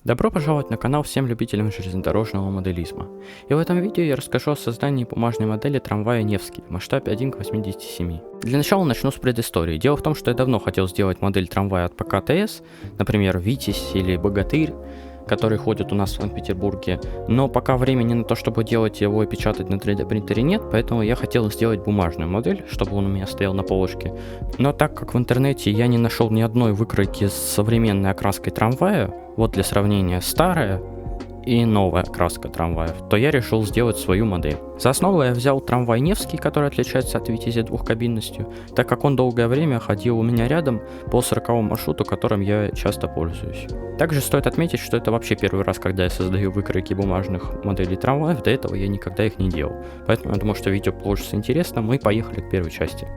Добро пожаловать на канал всем любителям железнодорожного моделизма. И в этом видео я расскажу о создании бумажной модели трамвая Невский в масштабе 1 к 87. Для начала начну с предыстории. Дело в том, что я давно хотел сделать модель трамвая от ПК ТС, например, Витязь или Богатырь, которые ходят у нас в Санкт-Петербурге, но пока времени на то, чтобы делать его и печатать на 3D принтере нет, поэтому я хотел сделать бумажную модель, чтобы он у меня стоял на полочке. Но так как в интернете я не нашел ни одной выкройки с современной окраской трамвая, вот для сравнения старая и новая окраска трамваев, то я решил сделать свою модель. За основу я взял трамвай Невский, который отличается от Витязя двухкабинностью, так как он долгое время ходил у меня рядом по 40-му маршруту, которым я часто пользуюсь. Также стоит отметить, что это вообще первый раз, когда я создаю выкройки бумажных моделей трамваев, до этого я никогда их не делал. Поэтому я думаю, что видео получится интересным, и поехали к первой части.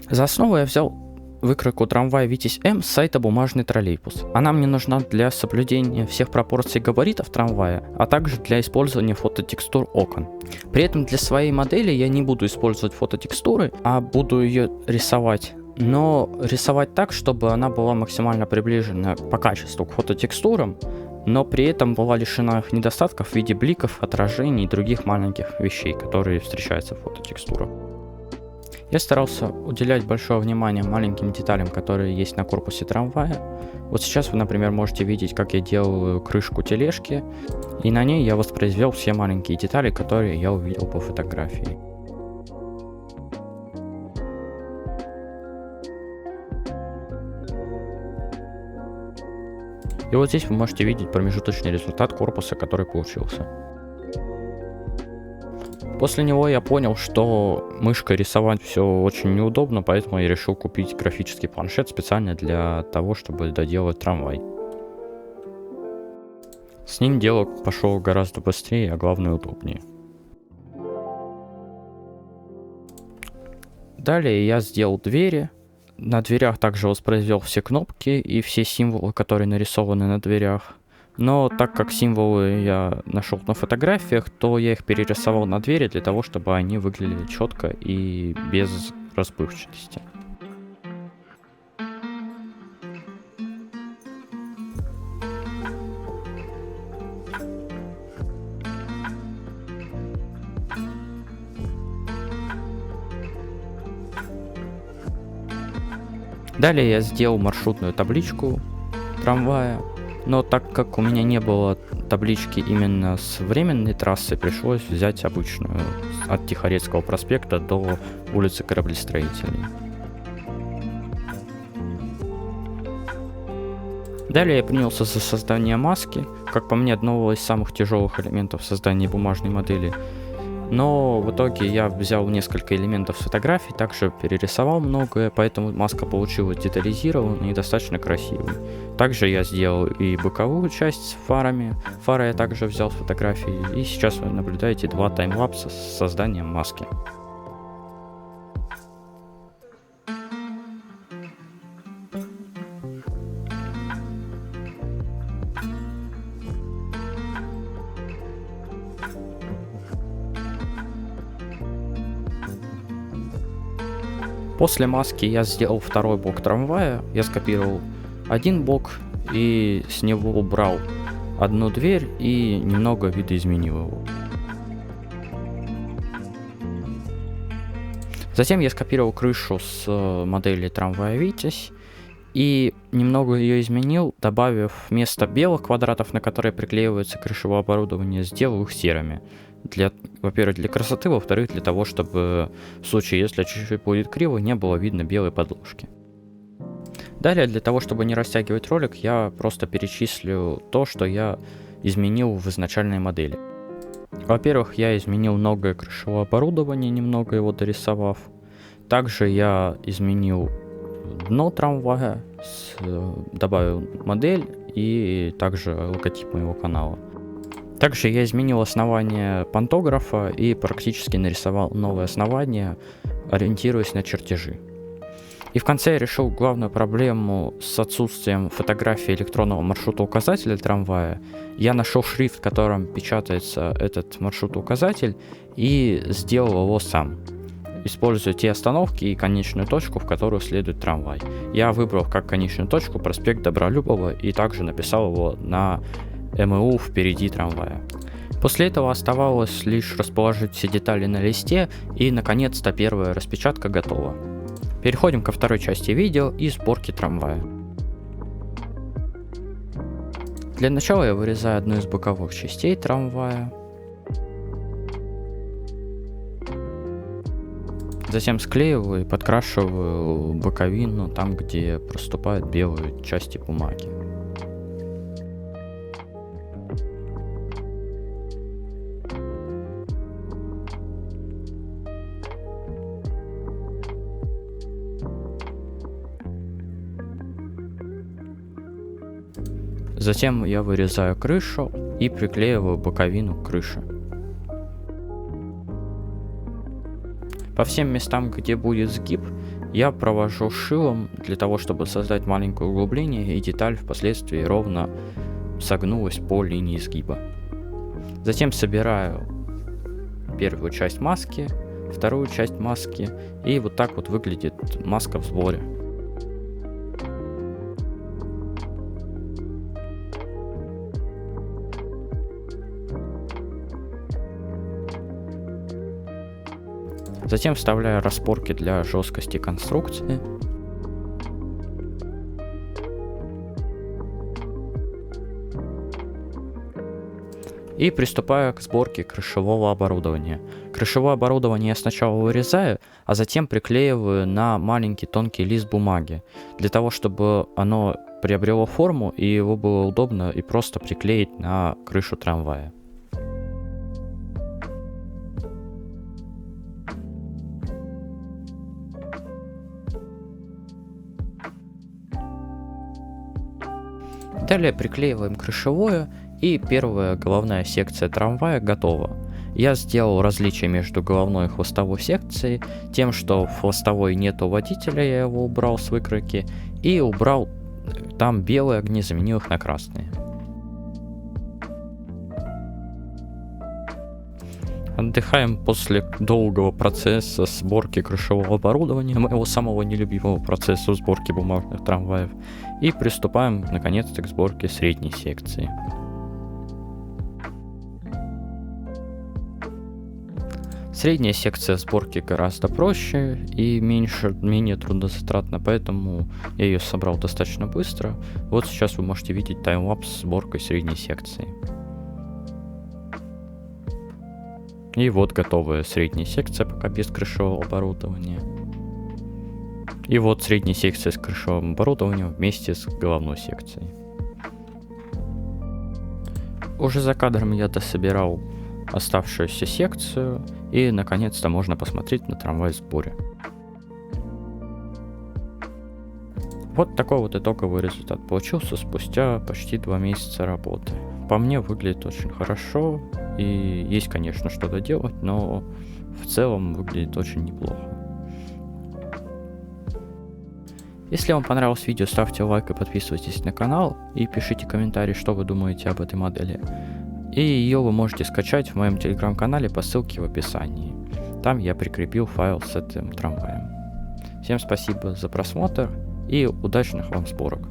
За основу я взял выкройку трамвая Витязь М с сайта «Бумажный троллейбус». Она мне нужна для соблюдения всех пропорций габаритов трамвая, а также для использования фототекстур окон. При этом для своей модели я не буду использовать фототекстуры, а буду ее рисовать. Но рисовать так, чтобы она была максимально приближена по качеству к фототекстурам, но при этом была лишена их недостатков в виде бликов, отражений и других маленьких вещей, которые встречаются в фототекстурах. Я старался уделять большое внимание маленьким деталям, которые есть на корпусе трамвая. Вот сейчас вы, например, можете видеть, как я делаю крышку тележки, и на ней я воспроизвел все маленькие детали, которые я увидел по фотографии. И вот здесь вы можете видеть промежуточный результат корпуса, который получился. После него я понял, что мышкой рисовать все очень неудобно, поэтому я решил купить графический планшет специально для того, чтобы доделать трамвай. С ним дело пошло гораздо быстрее, а главное удобнее. Далее я сделал двери. На дверях также воспроизвел все кнопки и все символы, которые нарисованы на дверях. Но так как символы я нашел на фотографиях, то я их перерисовал на двери для того, чтобы они выглядели четко и без расплывчатости. Далее я сделал маршрутную табличку трамвая. Но так как у меня не было таблички именно с временной трассы, пришлось взять обычную от Тихорецкого проспекта до улицы Кораблестроителей. Далее я принялся за создание маски, как по мне, одного из самых тяжелых элементов создания бумажной модели. Но в итоге я взял несколько элементов с фотографий, также перерисовал многое, поэтому маска получилась детализированной и достаточно красивой. Также я сделал и боковую часть с фарами. Фары я также взял с фотографий, и сейчас вы наблюдаете два таймлапса с созданием маски. После маски я сделал второй бок трамвая, я скопировал один бок и с него убрал одну дверь и немного видоизменил его. Затем я скопировал крышу с модели трамвая Витязь и немного ее изменил, добавив вместо белых квадратов, на которые приклеивается крышевое оборудование, сделал их серыми. Во-первых, для красоты, во-вторых, для того, чтобы в случае, если чуть-чуть будет криво, не было видно белой подложки. Далее, для того, чтобы не растягивать ролик, я просто перечислю то, что я изменил в изначальной модели. Во-первых, я изменил многое крышевое оборудование, немного его дорисовав. Также я изменил дно трамвая, добавил модель и также логотип моего канала. Также я изменил основание пантографа и практически нарисовал новое основание, ориентируясь на чертежи. И в конце я решил главную проблему с отсутствием фотографии электронного маршрута-указателя трамвая. Я нашел шрифт, в котором печатается этот маршрут-указатель, и сделал его сам. используя те остановки и конечную точку, в которую следует трамвай. Я выбрал как конечную точку проспект Добролюбова и также написал его на МУ впереди трамвая. После этого оставалось лишь расположить все детали на листе, и наконец-то первая распечатка готова. Переходим ко второй части видео и сборке трамвая. Для начала я вырезаю одну из боковых частей трамвая. Затем склеиваю и подкрашиваю боковину там, где проступают белые части бумаги. Затем я вырезаю крышу и приклеиваю боковину к крыше. По всем местам, где будет сгиб, я провожу шилом для того, чтобы создать маленькое углубление, и деталь впоследствии ровно согнулась по линии сгиба. Затем собираю первую часть маски, вторую часть маски, и вот так вот выглядит маска в сборе. Затем вставляю распорки для жесткости конструкции. И приступаю к сборке крышевого оборудования. Крышевое оборудование я сначала вырезаю, а затем приклеиваю на маленький тонкий лист бумаги, для того, чтобы оно приобрело форму и его было удобно и просто приклеить на крышу трамвая. Далее приклеиваем крышевое, и первая головная секция трамвая готова. Я сделал различие между головной и хвостовой секцией, тем, что в хвостовой нету водителя, я его убрал с выкройки, и убрал там белые огни, заменил их на красные. Отдыхаем после долгого процесса сборки крышевого оборудования, моего самого нелюбимого процесса сборки бумажных трамваев, и приступаем наконец-то к сборке средней секции. Средняя секция сборки гораздо проще и менее трудозатратна, поэтому я ее собрал достаточно быстро. Вот сейчас вы можете видеть таймлапс с сборкой средней секции. И вот готовая средняя секция, пока без крышевого оборудования. И вот средняя секция с крышевым оборудованием вместе с головной секцией. Уже за кадром я дособирал оставшуюся секцию, и наконец-то можно посмотреть на трамвай в сборе. Вот такой вот итоговый результат получился спустя почти 2 месяца работы. По мне выглядит очень хорошо, и есть, конечно, что доделать, но в целом выглядит очень неплохо. Если вам понравилось видео, ставьте лайк и подписывайтесь на канал, и пишите комментарии, что вы думаете об этой модели. И ее вы можете скачать в моем телеграм-канале по ссылке в описании. Там я прикрепил файл с этим трамваем. Всем спасибо за просмотр и удачных вам сборок.